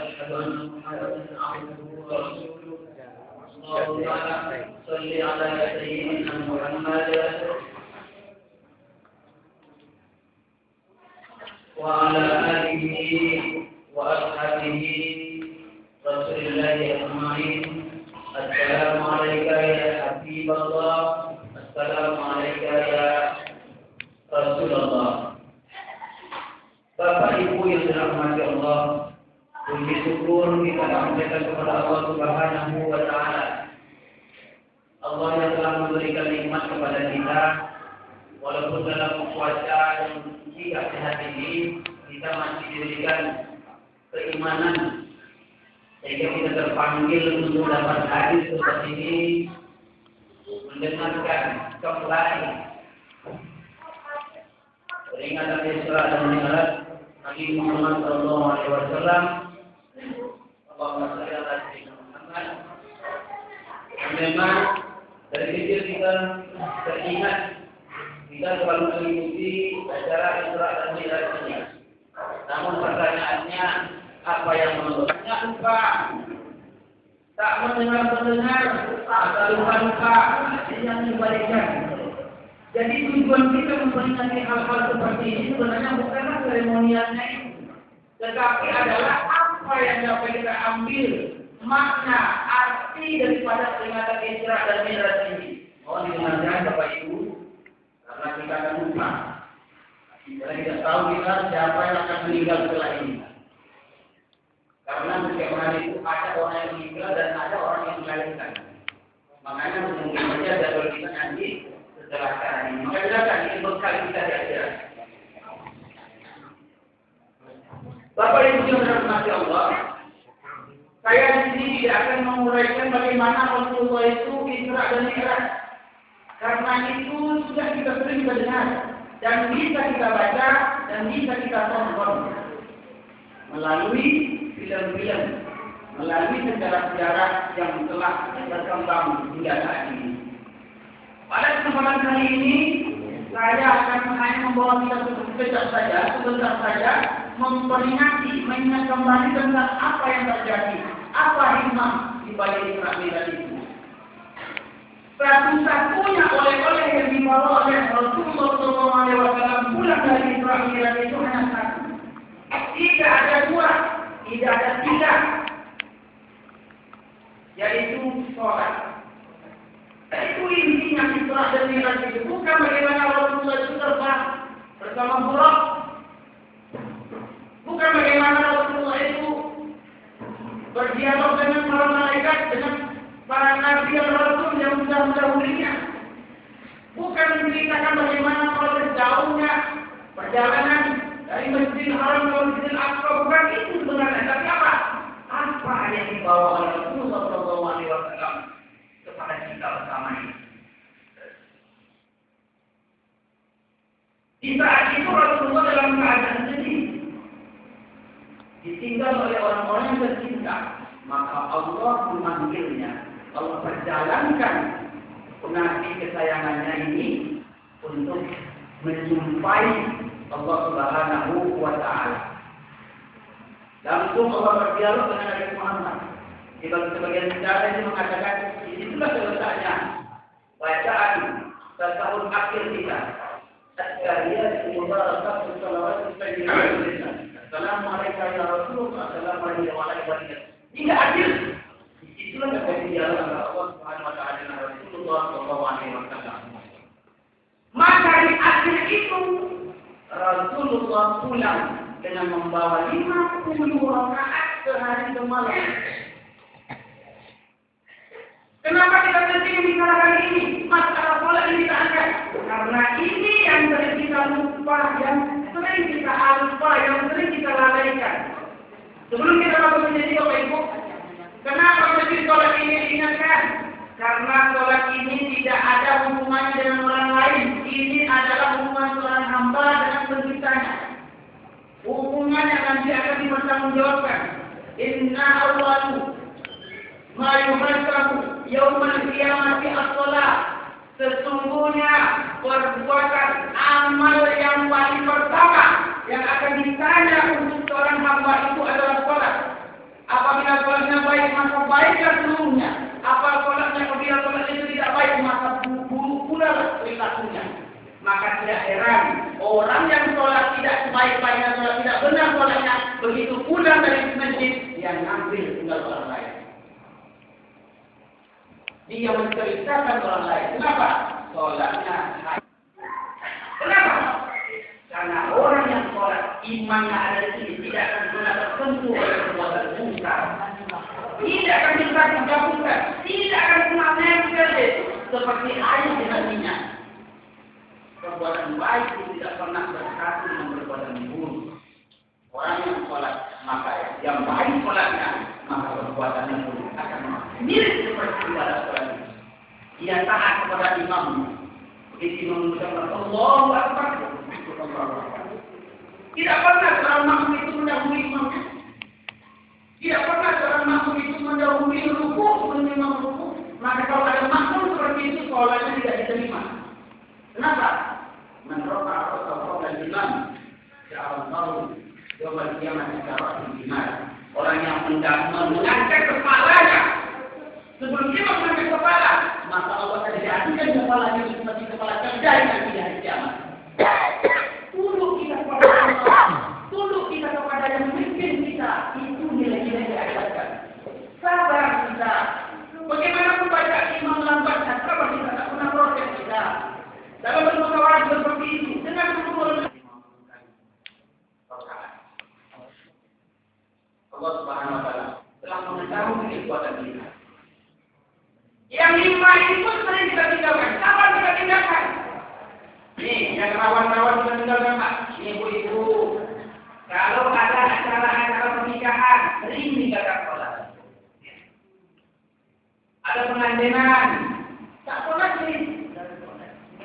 وأشهد أن محمدا عبده ورسوله. اللهم صل على سيدنا محمد وعلى آله وأصحابه رسول الله أجمعين. السلام عليك يا حبيب الله. السلام عليك ya Rasulullah. Bapak Ibu yang dirahmati Allah, puji syukur kita sampaikan kepada Allah Subhanahu wa Ta'ala. Allah yang telah memberikan nikmat kepada kita, walaupun dalam cuaca yang tidak sehat ini, kita masih diberikan keimanan, sehingga kita terpanggil untuk dapat hadir seperti ini, mendengarkan kembali peringatan Isra dan Mi'raj Nabi Muhammad SAW. Allahumma shalli ala sayyidina Muhammad. Memang dari kecil kita teringat, kita selalu mengikuti acara Isra dan Mi'raj ini. Namun pertanyaannya, apa yang membuatnya lupa? Tak mendengar, atau lupa, yang dibalikan. Jadi tujuan kita memperingati hal-hal seperti ini sebenarnya bukanlah seremonialnya itu, tetapi adalah apa yang dapat kita ambil makna, arti daripada peringatan Isra dan Mi'raj ini. Mohon didengarkan Bapak Ibu, karena kita akan lupa. Karena kita tahu kita siapa yang akan meninggal setelah ini. Karena setiap hari itu ada orang yang meninggal dan ada orang yang melahirkan. Makanya mungkin saja jadwal kita nanti setelah sekarang ini. Maka silakan ini bekal kita di akhirat. Bapak Ibu yang dirahmati Allah, saya di sini tidak akan menguraikan bagaimana Rasulullah itu Isra dan Mi'raj. Karena itu sudah kita sering mendengar dan bisa kita baca dan bisa kita tonton melalui film-film, melalui sejarah-sejarah yang telah berkembang hingga saat ini. Pada kesempatan kali ini, saya akan hanya membawa kita sebentar saja, memperingati, mengingat kembali tentang apa yang terjadi, apa hikmah di balik Isra Mi'raj itu. Satu-satunya oleh-oleh yang dibawa oleh Rasulullah SAW pulang dari Isra Mi'raj itu hanya satu. Tidak ada dua, tidak ada tiga, yaitu sholat. Itu intinya Isra dan Mi'raj itu. Bukan bagaimana Rasulullah itu terbang bersama buruk, bukan bagaimana Rasulullah itu berdialog dengan para malaikat, dengan para nabi dan rasul yang sudah mendahulunya. Bukan menceritakan bagaimana proses jauhnya perjalanan dari Masjidil Haram ke Masjidil Aqsa. Bukan itu sebenarnya. Tapi apa? Apa yang dibawa oleh Rasulullah SAW kepada kita bersama ini? Di saat itu Rasulullah dalam keadaan sedih, ditinggal oleh orang-orang yang tercinta. Maka Allah memanggilnya, Allah perjalankan nabi kesayangannya ini untuk menjumpai Allah Subhanahu wa Ta'ala. Langsung Allah berdialog dengan Nabi Muhammad. Di sebagian sejarah ini mengatakan, itulah selesainya bacaan tasawuf akhir kita. At-Tahiyat Mubarakah Salawat Sayyidina. Assalamualaikum ya Rasulullah. Assalamualaikum warahmatullahi wabarakatuh. Hingga akhir. Itulah terjadi dialog antara Allah Subhanahu wa Ta'ala dan Rasulullah SAW. Maka di akhir itu Rasulullah pulang dengan membawa 50 rakaat sehari semalam. Kenapa kita penting bicara kali ini? Masalah sholat ini kita angkat. Karena ini yang sering kita lupa, yang sering kita lupa, yang sering kita lalaikan. Sebelum kita masuk menjadi Bapak Ibu, kenapa mesti sholat ini diingatkan? Karena sholat ini tidak ada hubungannya dengan orang lain. Ini adalah hubungan seorang hamba dengan penciptanya. Hubungan yang nanti akan dipertanggungjawabkan. Inna awwalu ma yuhasabu yaumal qiyamati as-shalah. Sesungguhnya perbuatan amal yang paling pertama yang akan ditanya untuk seorang hamba itu adalah sholat. tidak heran orang yang sholat tidak sebaik-baiknya, sholat tidak benar sholatnya, begitu pulang dari masjid dia ngambil tinggal orang lain. Dia menceritakan orang lain. Kenapa? Sholatnya. Kenapa? Karena orang yang sholat imannya ada di sini tidak akan pernah tersentuh oleh perbuatan mungkar. Tidak akan bisa digabungkan, tidak akan pernah nempel seperti air dengan minyak. Perbuatan baik itu tidak pernah bersatu dengan perbuatan buruk. Orang yang sholat, maka yang baik sholatnya, maka perbuatannya pun akan mirip seperti ibadah sholat. Dia taat kepada imam. Begitu imam mengucapkan Allahu Akbar, tidak pernah seorang makmum itu mendahului imam. Tidak pernah seorang makmum itu mendahului ruku sebelum imam ruku. Maka kalau ada makmum seperti itu, sholatnya tidak diterima. Kenapa? Menroka atau dan imam seorang tahu jawaban kiamat secara iman. Orang yang mengangkat kepalanya sebelum dia mengangkat kepala, maka Allah akan jadikan kepalanya seperti kepala keledai nanti di hari kiamat. Tunduk kita kepada Allah, tunduk kita kepada yang memimpin kita, itu nilai-nilai yang diajarkan. Sabar kita. Bagaimana membaca imam lambatnya, sabar kita tak pernah protes kita. Dalam bermusyawarah seperti itu, dengan hukum Allah Subhanahu wa taala telah mengetahui kekuatan kita. Yang lima ini pun sering kita tinggalkan. Kapan kita tinggalkan? Nih, yang rawan-rawan kita tinggalkan, Pak. Ini ibu-ibu. Kalau ada acara-acara pernikahan, sering tinggalkan sholat. Ada pengantinan, tak pernah sering.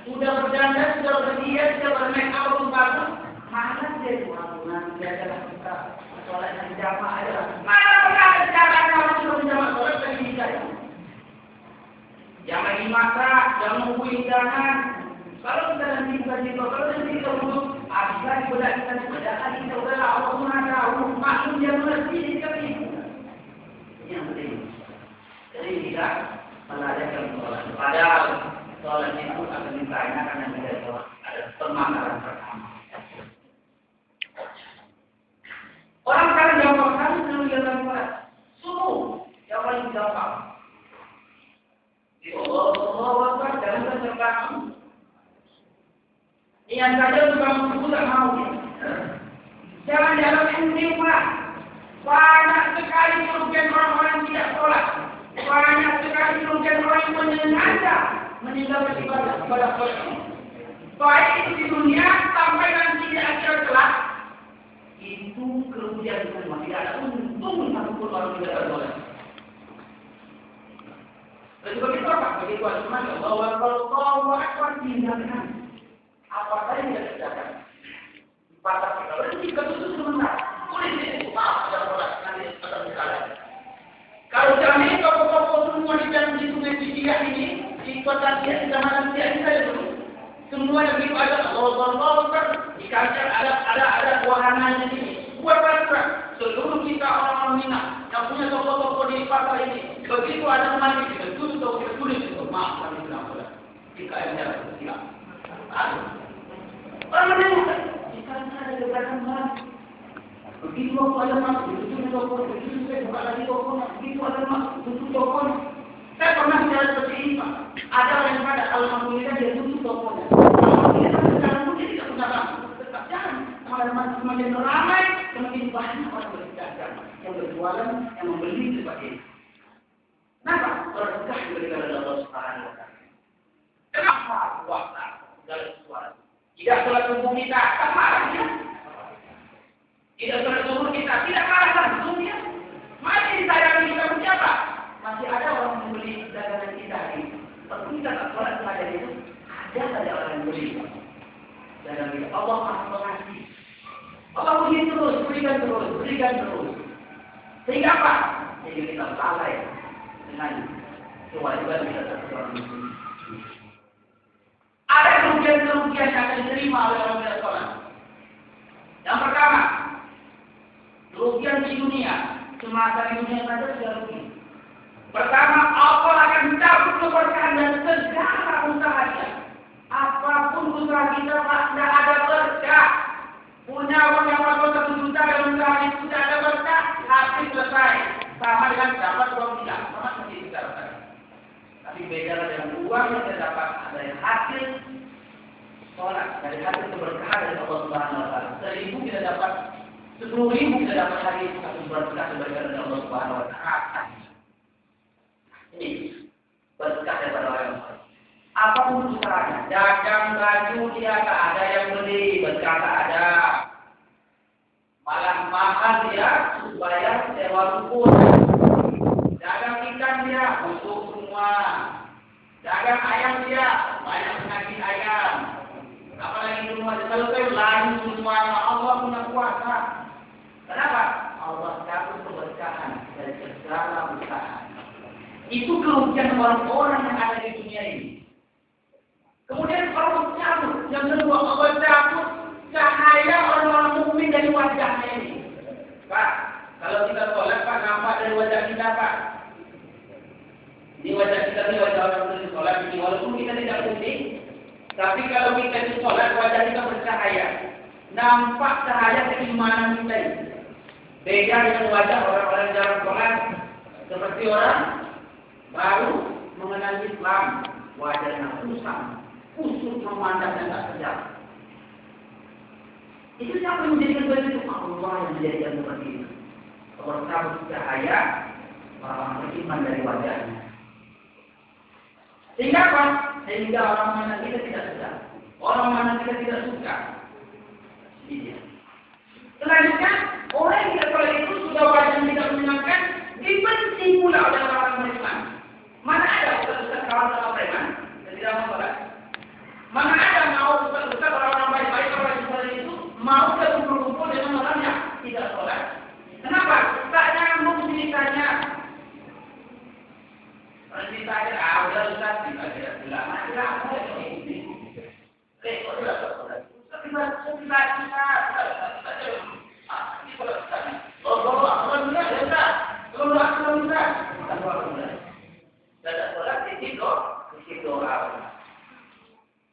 Sudah berjanda, sudah berdiam, sudah bermain apapun bagus, mana dia tuan-tuan, dia adalah kita. Sholat yang jamaah adalah mana pernah ada cara kalau sudah menjamaah sholat dari nikah. Jangan dimasak, jangan menunggu hidangan. Kalau kita nanti bukan itu, kalau nanti kita butuh, bisa dibedah kita dibedakan kita udahlah Allah Maha tahu, maklum dia mengerti kita itu. Ini yang penting. Jadi kita mengadakan sholat. Padahal sholat itu akan ditanyakan dan tidak jawab. Ada pemakaran pertama. Orang sekarang gampang sekali meninggalkan sholat. Subuh yang paling gampang. Di Allah Akbar dalam kesertaan. Yang saja tukang subuh tak mau. Jalan-jalan yang mewah. Banyak sekali kerugian orang-orang yang tidak sholat. Banyak sekali kerugian orang yang menyengaja meninggalkan ibadah sholat. Baik itu di dunia sampai nanti di akhirat kelak. Itu kerugian semua. Tidak ada untung satupun orang tidak sholat. Begitu begitu apa? Begitu ada semuanya. Allahu Akbar tinggalkan. Apa saja yang kita kerjakan. Patah kita berhenti ketutup sebentar. Boleh itu maaf ada sholat nanti ada misalnya. Kalau jalan ini toko-toko semua di dalam di sungai Cijiang ini di kota dia di zaman dia ini saja dulu. Semua yang begitu ada Allah di kancah ada wahananya di sini. Buat peraturan seluruh kita orang-orang Minang yang punya toko-toko di pasar ini. Begitu ada mandi kita tutup kita tulis itu maaf kami bilang boleh. Jika ada tidak. Orang menengok di kancah ada gebrakan baru. Begitu waktu ada masuk tutup toko, begitu saya buka lagi toko, begitu ada masuk tutup toko. Saya pernah bicara seperti ini Pak. Ada orang yang pada alhamdulillah dia tutup tokonya. Alhamdulillah sekarang pun dia tidak pernah masuk. Tetap jangan. Semakin ramai, semakin banyak orang berdagang, yang berjualan, yang membeli sebagainya. Kenapa? Berkah diberikan oleh Allah Subhanahu wa taala. Kenapa puasa dalam suara? Tidak sholat subuh kita, tak marahnya. Tidak sholat subuh kita, tidak marah dunia. Masih disayangi kita siapa? Masih ada orang yang membeli dagangan kita ini. Waktu kita tak sholat pada itu, ada saja orang yang beli. Dagangan kita. Allah Maha Pengasih. Allah beri terus, berikan terus. Sehingga apa? Sehingga kita lalai dengan kewajiban kita sebagai orang muslim. Ada kerugian-kerugian yang akan diterima oleh orang tidak sholat. Yang pertama, kerugian di dunia. Semasa di dunia saja sudah rugi. Pertama, Allah akan cabut keberkahan dan segala usahanya. Apapun Apapun usaha kita, Pak, tidak ada berkah. Punya uang yang berapa 1 juta dalam usaha itu tidak ada berkah, habis selesai. Sama dengan dapat uang tidak, sama seperti kita rasakan. Tapi beda dengan uang yang kita dapat ada yang hasil sholat, dari hasil keberkahan dari Allah Subhanahu Wa Taala. 1.000 kita dapat, 10.000 kita dapat hari itu satu berkah dari Allah Subhanahu Wa Taala. Ini berkah daripada orang yang soleh. Apapun usahanya, dagang baju dia tak ada yang beli, berkah tak ada. Malah mahal dia supaya sewa rumput. Dagang ikan dia busuk semua. Dagang ayam dia banyak penyakit ayam. Apalagi semua selesai lari semua. Allah punya kuasa. Kenapa? Allah cabut keberkahan dari segala usaha. Itu kerugian orang-orang yang ada di dunia ini. Kemudian Allah cabut, yang kedua Allah cabut cahaya orang-orang mukmin dari wajahnya ini. Pak, kalau kita sholat Pak, nampak dari wajah kita Pak. Di wajah kita ini wajah orang yang sholat ini, walaupun kita tidak putih, tapi kalau kita di sholat wajah kita bercahaya, nampak cahaya keimanan kita ini. Beda dengan wajah orang-orang jarang sholat, seperti orang baru mengenal Islam, wajahnya kusam. Khusus memandang dan tak sedap. Itu siapa yang menjadikan seperti itu? Allah yang menjadikan seperti itu. Orang cabut cahaya, orang beriman dari wajahnya. Sehingga apa? Sehingga orang mana kita tidak sedap. Orang mana kita tidak suka. Iya. Selanjutnya, orang yang tidak soleh itu sudah wajah tidak menyenangkan, dibenci pula oleh orang beriman. Mana ada ustaz-ustaz kawan sama preman yang tidak mau sholat? Mana ada mau ustaz-ustaz orang-orang baik-baik orang yang seperti itu mau berkumpul dengan orang yang tidak sholat? Kenapa? Tak nyambung ceritanya. Ceritanya, udah ustaz, kita bilang, ada apa ini? Kok tidak sholat? Ustaz kita. Tidak sholat di situ orang.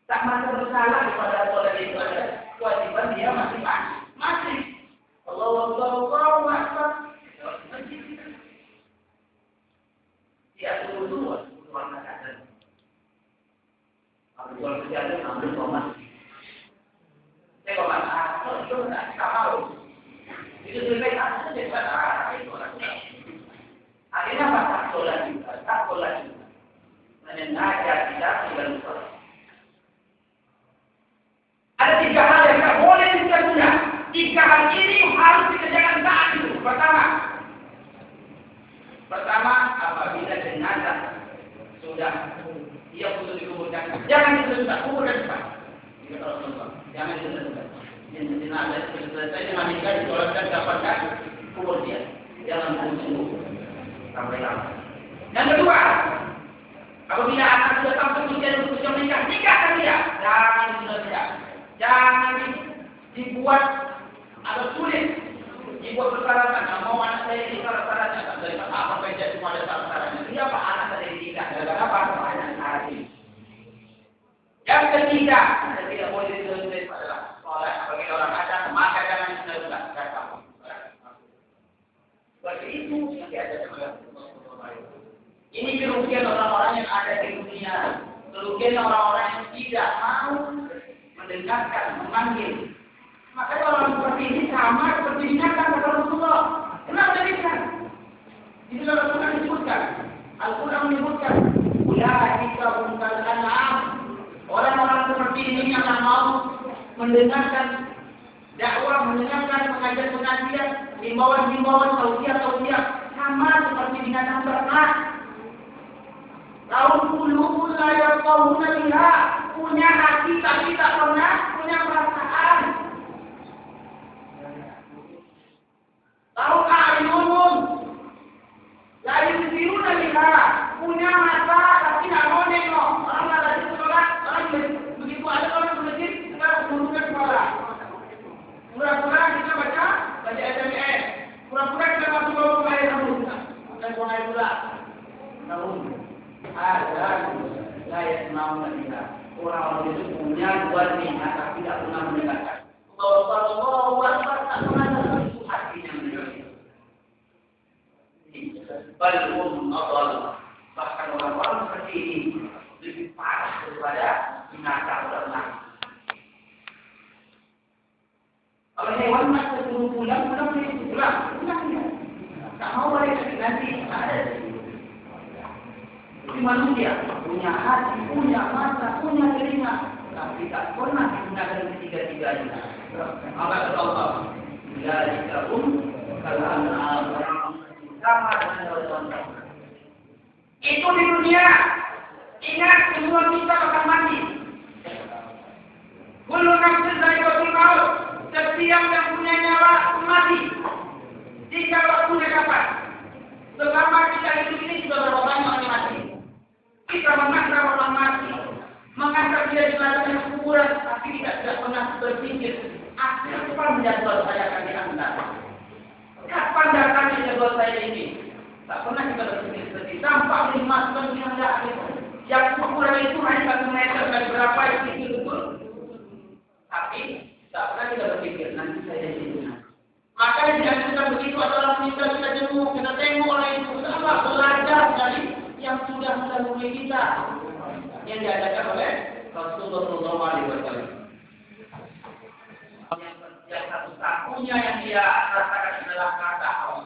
Tak merasa bersalah kepada sholat itu ada kewajiban dia masih. Allahu Akbar. Dia tunggu warna kader. Ambil kejalan, ambil komat. Saya komat, itu tak tahu. Itu selesai, itu orangnya. Akhirnya apa? Tak sholat juga. Menyengaja tidak tinggal sholat. Ada 3 hal yang tak boleh ditunda. 3 hal ini harus dikerjakan saat itu. Pertama, apabila jenazah sudah dia butuh dikuburkan, jangan ditunda, kuburkan cepat. Jangan ditunda. Jenazah sudah selesai dimandikan, disolatkan, dapatkan, kubur dia. Jangan tunggu sampai lama. Yang kedua, apabila anak sudah sampai usia nikahkan dia. Jangan ditunda. Jangan dibuat atau sulit dibuat persyaratan. Mau anak saya ini syarat-syaratnya dari apa sampai jadi semua ada syarat-syaratnya. Siapa anak saya nikah? Gara-gara apa? Banyak hari. Yang ketiga, anda tidak boleh ditulis adalah sholat bagi orang ada maka jangan ditunda. Seperti itu yang diajarkan oleh ini kerugian orang-orang yang ada di dunia. Kerugian orang-orang yang tidak mau mendengarkan, memanggil. Makanya orang seperti ini sama seperti dinyatakan kata Rasulullah. Kenapa demikian? Di dalam Al-Quran disebutkan. Al-Quran menyebutkan, ulaika hum kal an'am. Orang-orang seperti ini yang mau mendengarkan dakwah, mendengarkan pengajian-pengajian, himbauan-himbauan, tausiah-tausiah, sama seperti binatang ternak. Lahum qulubun la yafqahuna biha. Punya hati tapi tak pernah punya perasaan. Tahu a'yunun la yusiruna biha. Punya mata tapi tak mau nengok. Orang ada di sekolah, orang begitu ada orang di masjid, kita mengundurkan kepala. Pura-pura kita baca SMS. Pura-pura kita masuk ke air rambut. Dan buang air pula. Namun ada la yasma'una biha. Orang itu punya dua niat tapi tidak pernah mendengarkan. Allah tak pernah dengar itu hatinya mendengar. Balum Allah, bahkan orang-orang seperti ini lebih parah daripada binatang ternak. Kalau hewan masih belum pulang boleh pulang. Tak mau balik nanti ada. Tapi manusia punya hati, punya mata, punya telinga, tapi tak pernah digunakan ketiga-tiganya. Maka Allah, ya jikaun kalau orang sama dengan orang. Itu di dunia. Ingat semua kita akan mati. Kullu nafsin dha'iqatul maut. Setiap yang punya nyawa mati. Jika waktunya kapan? Selama kita hidup ini sudah berapa banyak orang mati. Kita mengantar orang mati, mengantar dia di dalam kuburan, tapi tidak pernah berpikir akhir kapan jadwal saya akan diantar. Kapan datangnya jadwal saya ini? Tak pernah kita berpikir seperti tampak dimasukkan di anda yang kuburan itu hanya 1 meter dari berapa itu betul. Tapi tak pernah kita berpikir nanti saya di sini. Maka yang dianjurkan begitu adalah kita jenguk, kita tengok orang itu sama belajar dari yang sudah mendahului kita yang diadakan oleh Rasulullah SAW. Yang satu-satunya yang dia rasakan adalah kata haus.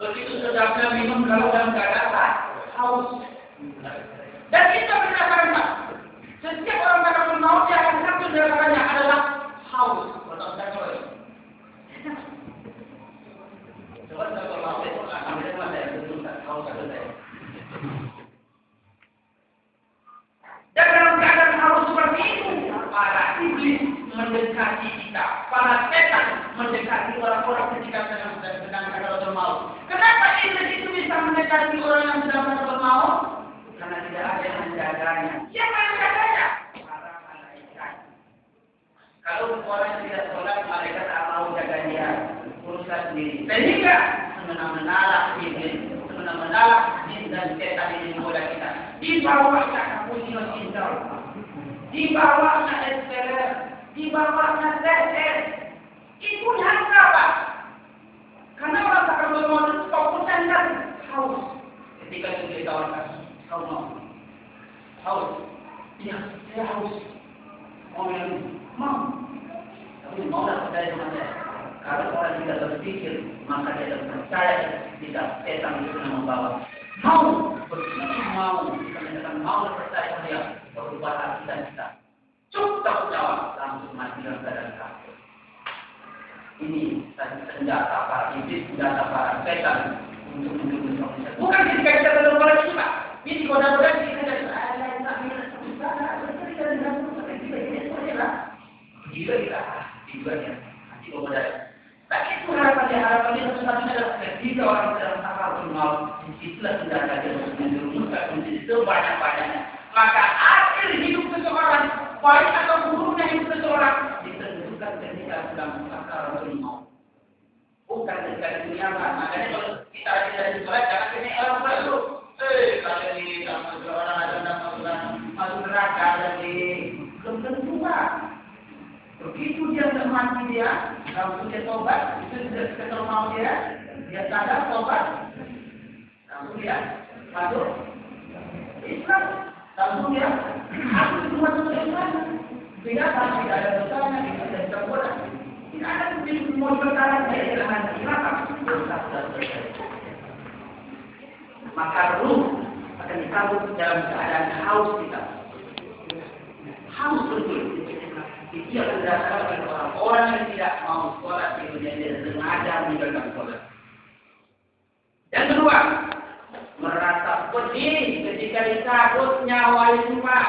Begitu sedapnya minum kalau dalam keadaan haus. Dan kita berdasarkan setiap orang takut maut yang akan satu dasarnya adalah haus. Dan dalam keadaan haus seperti itu, para iblis mendekati kita, para setan mendekati orang-orang ketika sedang takut maut. Kenapa iblis itu bisa mendekati orang yang sedang takut maut? Karena tidak ada yang menjaganya. Siapa yang menjaganya? Para malaikat. Kalau orang yang tidak sholat, malaikat tak mau jaga dia, urusan sendiri. Sehingga semena-mena iblis, semena-mena jin dan setan ini menggoda kita. Dibawanya kapunya cinta, dibawanya esperer, dibawanya seser. Itu yang apa? Karena orang tak akan bermau itu fokus dan haus. Ketika itu ditawarkan. Kau mau? Haus? Iya, saya haus. Mau minum? Mau. Tapi mau tak percaya sama saya. Kalau orang tidak berpikir, maka dia tidak percaya tidak setan itu yang membawa. Mau berpikir mau, kita mau percaya sama dia, berubah hati dan kita. Cukup tak jawab, langsung mati dalam keadaan kafir. Ini senjata para iblis, senjata para setan untuk menjadi manusia. Bukan ketika kita berdoa kita. Ini goda-goda kita dari Allah tak minat susah, kita juga ya. Nanti goda. Tak itu harapannya satu-satunya adalah ketika orang sedang takut maut, itulah senjata dia untuk menjerumuskan menjadi sebanyak-banyaknya. Maka akhir hidup seseorang, baik atau buruknya hidup seseorang, ditentukan ketika sedang takut maut. Bukan ketika di dunia. Makanya kalau kita ada di sholat, jangan kena orang baru. Kalau ini orang ada masuk neraka lagi belum tentu Pak. Begitu dia tidak mati dia, langsung dia tobat, itu sudah ketemu mau dia sadar tobat, langsung dia masuk Islam, langsung dia aku itu masuk Islam, tidak ada dosanya, tidak ada perbuatan, tidak ada mau bertahan dari dalam Islam, dosa sudah selesai. Maka ruh akan disambut dalam keadaan haus kita. Haus betul. Itu akan dirasakan oleh orang yang tidak mau sholat di dunia dia sengaja meninggalkan sholat. Yang kedua, merasa pedih ketika dicabut nyawa itu Pak.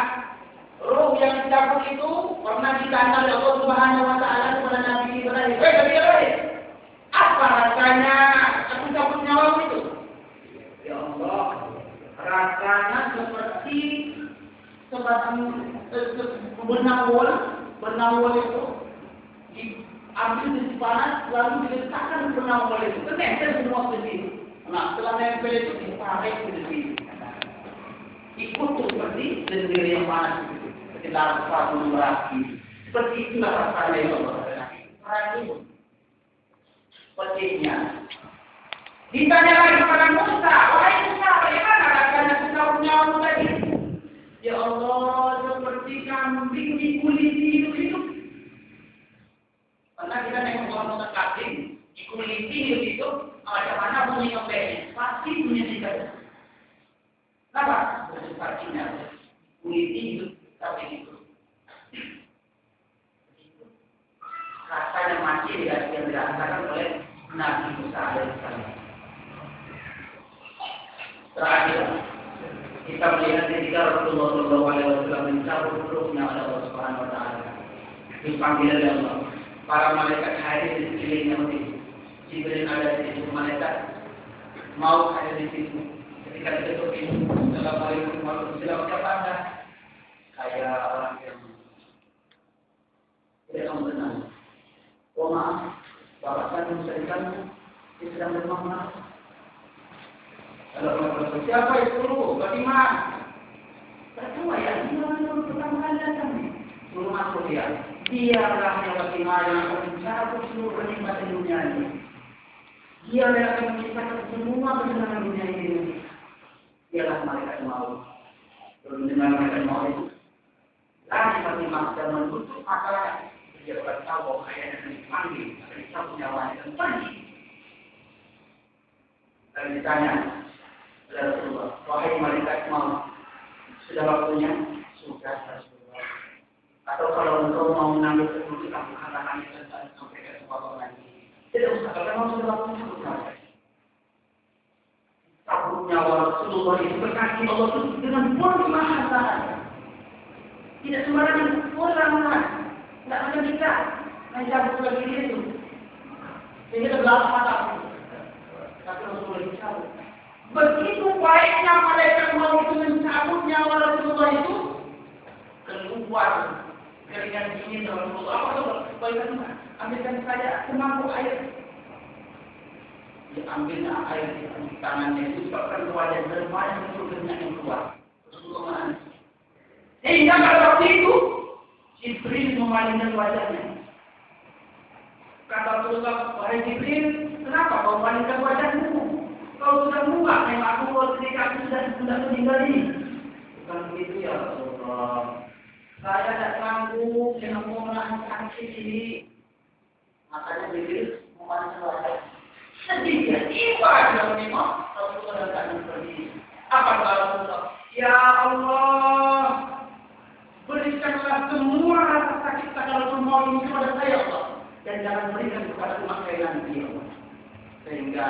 Ruh yang dicabut itu pernah ditanya oleh Allah Subhanahu Wa Taala kepada Nabi Ibrahim. Nabi Ibrahim, apa rasanya aku cabut nyawa itu? Ya Allah, rasanya seperti benang wol itu diambil di panas lalu diletakkan benang wol itu. Nempel semua ke sini. Nah, setelah nempel itu ditarik ke sini. Dikutuk seperti sendiri yang panas, seperti larva gunung berapi. Seperti itulah rasanya ya Allah. Ragu, pedihnya. Ditanya lagi kepada Musa, wahai Musa, bagaimana rasanya nyawa tadi? Ya Allah, seperti kambing dikuliti hidup-hidup. Pernah kita nengok orang kambing dikuliti hidup-hidup, macam mana bunyi ngepeknya? Pasti bunyi tidak. Kenapa? Sepertinya kuliti hidup kambing itu. Rasanya masih yang dirasakan oleh Nabi Musa alaihissalam. Terakhir, kita melihat ketika Rasulullah SAW mencabut rohnya oleh Allah Subhanahu Wa Taala. Dipanggil oleh Allah. Para malaikat hadir di sekelilingnya Nabi. Jibril ada di situ, malaikat mau ada di situ. Ketika ditutup ini, Assalamualaikum warahmatullahi wabarakatuh. Kayak orang yang tidak kamu kenal. Oh maaf, bapak saya mencarikan dia sedang bermahmah. Kalau siapa itu? Bagaimana? Percuma ya, dia orang pertama kali datang. Belum masuk dia. Dialah yang bagaimana yang akan mencabut seluruh kenikmatan dunia ini. Dia yang akan menciptakan semua kesenangan dunia ini. Dialah malaikat maut. Belum dengar malaikat maut itu. Lagi seperti maksa menutup masalahnya. Dia akan tahu bahwa ayahnya akan dipanggil, akan dicabut nyawanya dan pergi. Dan ditanya, Rasulullah, wahai malaikat maut, sudah waktunya? Sudah, Rasulullah. Atau kalau engkau mau mengambil keputusan, katakan itu dan sampaikan kepada lagi. Tidak usah, kalau sudah waktunya, sudah. Cabut nyawa Rasulullah itu berkaki Allah itu dengan purna hasaan. Tidak sembarangan orang. Tidak ada kita mencabut lagi itu. Sehingga belakang mata. Tapi Rasulullah dicabut. Begitu baiknya malaikat maut itu mencabut nyawa Rasulullah itu, keluar keringat dingin Rasulullah. Apa baiknya? Ambilkan saja semangkuk air. Diambilnya air di tangannya itu sebabkan ke wajah bermain untuk keringat yang keluar. Rasulullah menangis. Sehingga pada waktu itu Jibril memalingkan wajahnya. Kata Rasulullah, wahai Jibril, kenapa kau memalingkan wajahmu? Kau sudah muak, memang aku ketika aku sudah meninggal ini. Bukan begitu ya Rasulullah. Saya tidak sanggup dengan menahan sakit ini. Makanya Jibril memalingkan wajah. Sedih ya, tiba dia memang Rasulullah tidak seperti ini. Apa kata Rasulullah? Ya Allah, berikanlah semua rasa sakit kalau semua ini kepada saya Allah. Dan jangan berikan kepada umat saya nanti Allah. Sehingga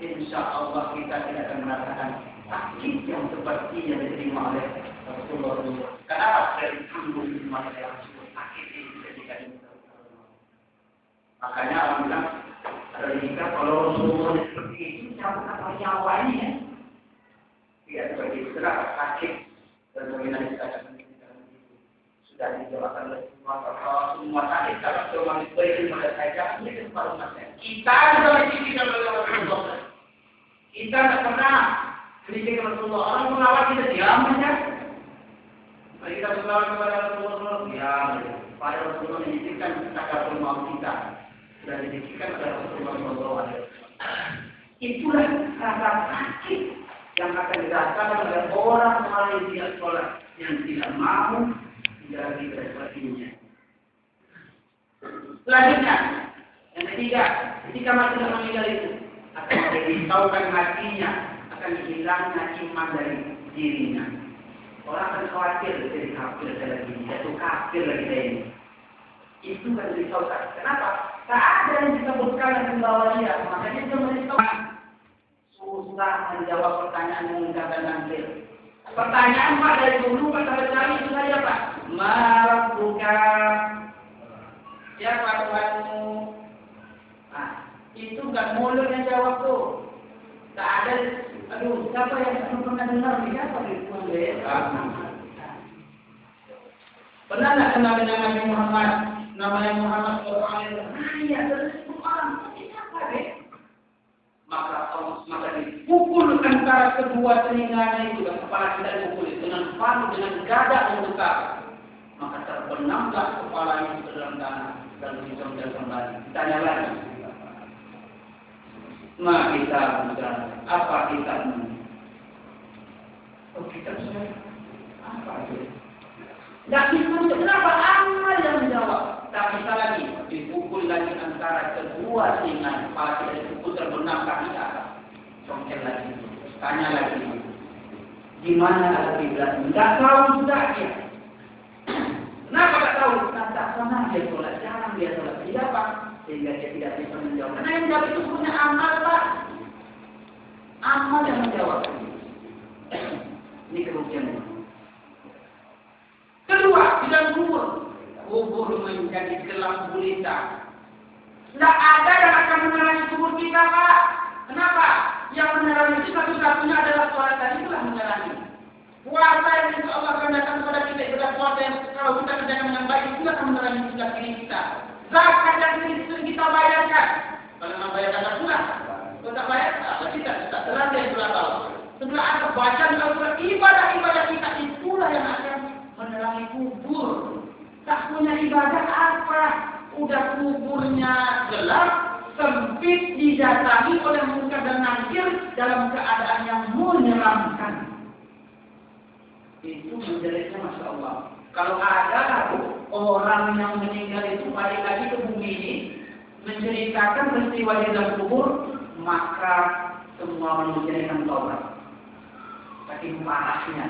insya Allah kita tidak akan merasakan sakit yang seperti yang diterima oleh Rasulullah. Kenapa? Dari sambung semua yang sakit ini ketika ini. Makanya orang bilang, ketika kalau Rasulullah seperti itu, cabut apa nyawa ini ya? Tidak seperti itu, sakit. Dan bagaimana kita akan sudah dijelaskan oleh semua sakit kalau cuma diberi pada saja ini kesempatan masnya. Kita sudah dikira oleh Rasulullah. Kita tidak pernah dikira Rasulullah. Orang mengawal kita diam saja. Mari kita berdoa kepada Rasulullah. Diam. Pada Rasulullah menyisihkan takabur maut kita. Sudah disisihkan oleh Rasulullah SAW. Itulah rasa sakit yang akan dirasakan oleh orang yang tidak sholat, yang tidak mau menjalani sepertinya. Selanjutnya, yang ketiga, ketika masih tidak meninggal itu akan diberitahukan hatinya, akan dihilangnya iman dari dirinya. Orang akan khawatir jadi kafir lagi, jatuh kafir lagi dari ini. Itu kan diberitahukan. Kenapa? Tak ada yang disebutkan yang membawa dia, makanya dia memberitahukan. Susah menjawab pertanyaan mengungkapkan nanti. Pertanyaan Pak dari dulu kata bercari itu saja Pak. Marabuka. Siapa Tuhanmu? Nah, itu bukan mulut yang jawab tuh. Tak ada. Aduh, siapa yang pernah dengar siapa itu? Pernah tak kenal dengan Nabi Muhammad? Namanya Muhammad Sallallahu Alaihi Wasallam. Iya, terus Quran. Siapa deh? maka dipukul antara kedua telinganya itu dan kepala kita dipukul dengan palu dengan gada yang besar, maka terbenamlah kepala itu ke dalam tanah dan dicongkel kembali. Ditanya lagi, ma kita bicara apa kita? Oh kita sudah apa itu? Tidak bisa. Kenapa amal yang menjawab? Tak bisa lagi dipukul lagi antara kedua telinga, kepala kita dipukul terbenam kaki atas. Congkel lagi, tanya lagi, di mana ada kiblat? Tidak tahu juga dia. Kenapa tak tahu? Tak pernah dia sholat, jarang dia sholat. Kenapa? Sehingga dia tidak bisa menjawab. Karena yang menjawab itu punya amal, Pak. Amal yang menjawab. Ini kerugiannya. Kedua, tidak kubur. Kubur menjadi gelap gulita. Tidak ada yang akan menerangi kubur kita, Pak. Kenapa? Yang menerangi itu satu-satunya adalah sholat tadi itulah menerangi. Puasa yang insya Allah akan datang kepada kita adalah puasa yang kalau kita kerjakan dengan baik itu akan menerangi sebelah kiri kita. Zakat yang sering kita bayarkan. Kalau membayar zakat pula, kalau tak bayar, kita terang dari sebelah bawah. Sebelah atas bacaan Al-Quran, ibadah-ibadah kita itulah yang akan menerangi kubur. Tak punya ibadah apa? Udah kuburnya gelap, sempit, didatangi oleh munkar dan nakir dalam keadaan yang menyeramkan. Itu menjelasnya Masya Allah. Kalau ada orang yang meninggal itu balik lagi ke bumi ini menceritakan peristiwa di dalam kubur, maka semua manusia akan taubat. Saking parahnya.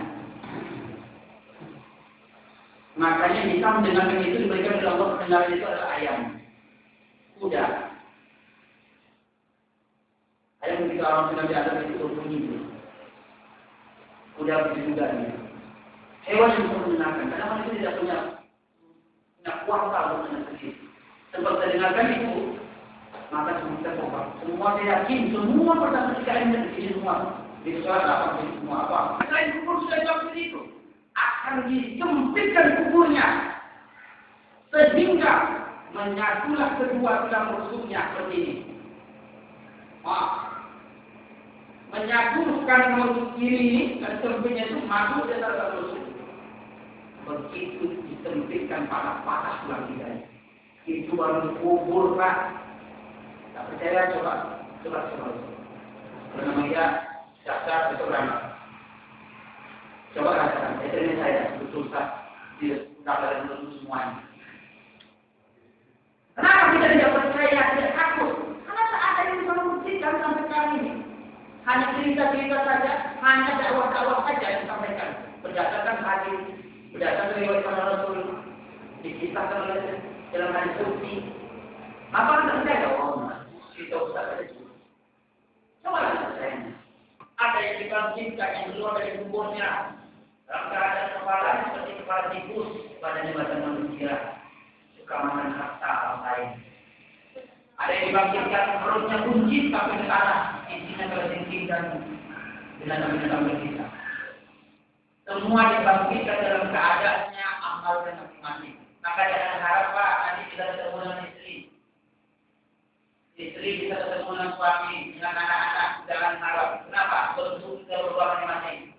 Makanya kita mendengarkan itu diberikan oleh Allah, pendengaran itu adalah ayam, kuda. Ayam ketika orang sudah diadab itu berbunyi. Kuda begitu juga dia. Hewan yang bisa mendengarkan, karena manusia tidak punya kuasa untuk mendengarkan itu. Sebab saya dengarkan itu, maka kita taubat. Semua saya yakin, semua pertama ketika ini di sini semua. Di sholat apa, di semua apa. Selain kubur sudah jawab seperti itu. Akan disempitkan kuburnya sehingga menyatulah kedua tulang rusuknya seperti ini. Menyatukan rusuk kiri ini dan sempitnya itu masuk ke dalam rusuk. Begitu disempitkan patah tulang kita. Itu baru kubur, Pak. Tak percaya coba. Namanya dasar keseberangan. Coba rasakan, ini saya betul tidak dapat menurut semuanya. Kenapa kita tidak percaya, tidak takut? Karena tak ada yang bisa membuktikan sampai kali ini. Hanya cerita-cerita saja, hanya dakwah-dakwah saja yang disampaikan. Berdasarkan hadis, berdasarkan riwayat para Rasul, dikisahkan oleh dalam hadis suci. Apa anda percaya? Oh, kita usah ada itu. Coba percaya. Ada yang dibangkitkan yang keluar dari kuburnya. Dalam keadaan kepala seperti kepala tikus, badannya badan manusia, suka makan harta orang lain. Ada yang dibangkitkan perutnya buncit sampai ke tanah, isinya tersinting dan binatang-binatang bersisa. Semua dibangkitkan dalam keadaannya amal dan masing-masing. Maka jangan harap Pak, nanti kita ketemu dengan istri. Istri bisa ketemu dengan suami, dengan anak-anak, jangan harap. Kenapa? Bentuk kita berubah masing-masing.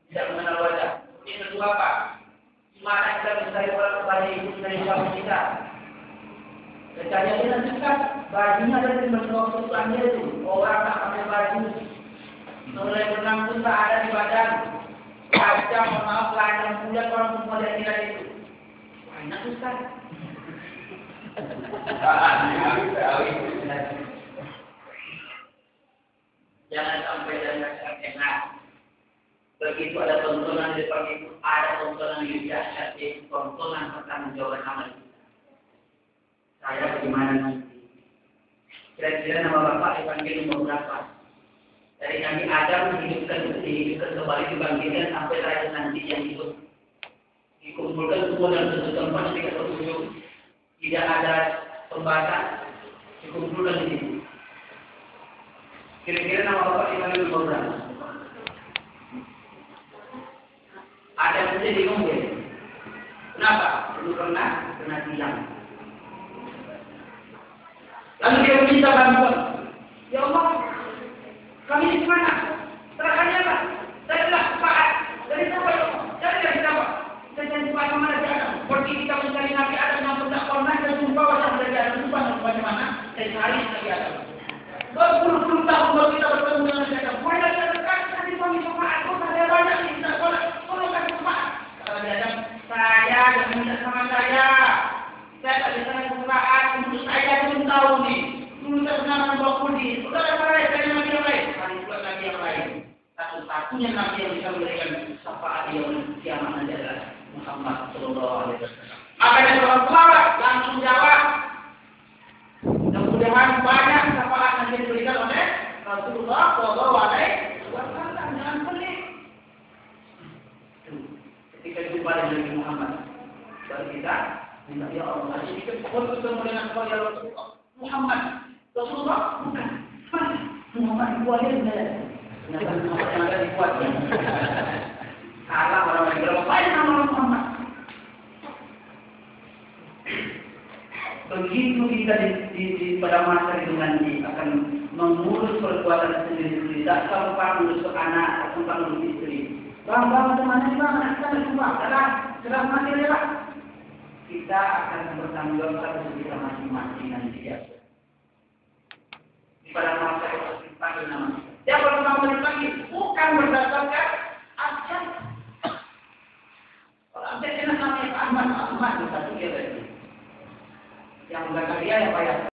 Tidak mengenal wajah. Ini kedua Pak, gimana kita mencari orang kepada ibu dari suami kita? Kejadian ini nanti kan bajunya ada di bentuk tuannya itu. Orang tak pakai baju, mulai berenang pun tak ada di badan. Wajah, maaf, ladang bulan orang semua lihat tidak itu. Enak Ustaz. Jangan sampai dengan enak. Begitu ada tontonan di depan itu, ada tontonan yang dahsyat, yaitu tontonan pertanggungjawaban amal. Saya bagaimana nanti? Kira-kira nama Bapak dipanggil nomor berapa? Dari Nabi Adam dihidupkan kembali dibangkitkan sampai rakyat nanti yang hidup. Dikumpulkan semua dalam satu tempat ketika berkunjung. Tidak ada pembatas, dikumpulkan di situ. Kira-kira nama Bapak dipanggil nomor berapa? Ada yang mesti bingung ya. Kenapa? Dulu pernah tilang. Lalu dia minta bantuan. Ya Allah, kami di mana? Terakhirnya apa? Saya telah sepakat. Dari siapa ya Allah? Dari siapa? Saya jadi sepakat kemana dia Adam? Seperti kita mencari Nabi Adam yang tidak pernah dan jumpa wajah dari Adam. Jumpa bagaimana? Saya cari Nabi Adam. Berpuluh-puluh tahun baru kita bertemu dengan Nabi Adam. Mereka tidak dekat, nanti kami sepakat. Saya banyak nih, tidak boleh. Tolong kasih sepakat. Kata Nabi Adam, saya yang minta sama saya. Saya tak bisa sepakat untuk saya belum tahu nih. Dulu saya pernah membawa kudi. Sudah saya Nabi yang lain. Hari pula Nabi yang lain. Satu-satunya Nabi yang bisa memberikan syafaat yang kiamat nanti adalah Muhammad Sallallahu Alaihi Wasallam. Maka yang sahabat langsung jawab. Mudah-mudahan banyak syafaat yang diberikan oleh Rasulullah Sallallahu Alaihi Wasallam. Jangan pelik. Ketika jumpa dengan Nabi Muhammad, baru kita minta ya Allah. Jadi kita bertemu dengan ya Rasulullah Muhammad. Rasulullah bukan. Muhammad buahnya benar. Ternyata Muhammad yang ada dibuatnya. Salah orang yang berapa banyak nama Muhammad. Begitu kita pada masa itu nanti akan mengurus perbuatan sendiri-sendiri. Tak sempat mengurus anak, tak sempat mengurus istri. Bang, teman-teman, anak kita semua. Sedang mati lewat. Kita akan bertanggung jawab atas kita masing-masing nanti ya. Pada masa itu dipanggil nama. Dia pertama dipanggil bukan berdasarkan abjad. Kalau abjad namanya Ahmad, bukan dia. Yang belakang dia ya Pak ya.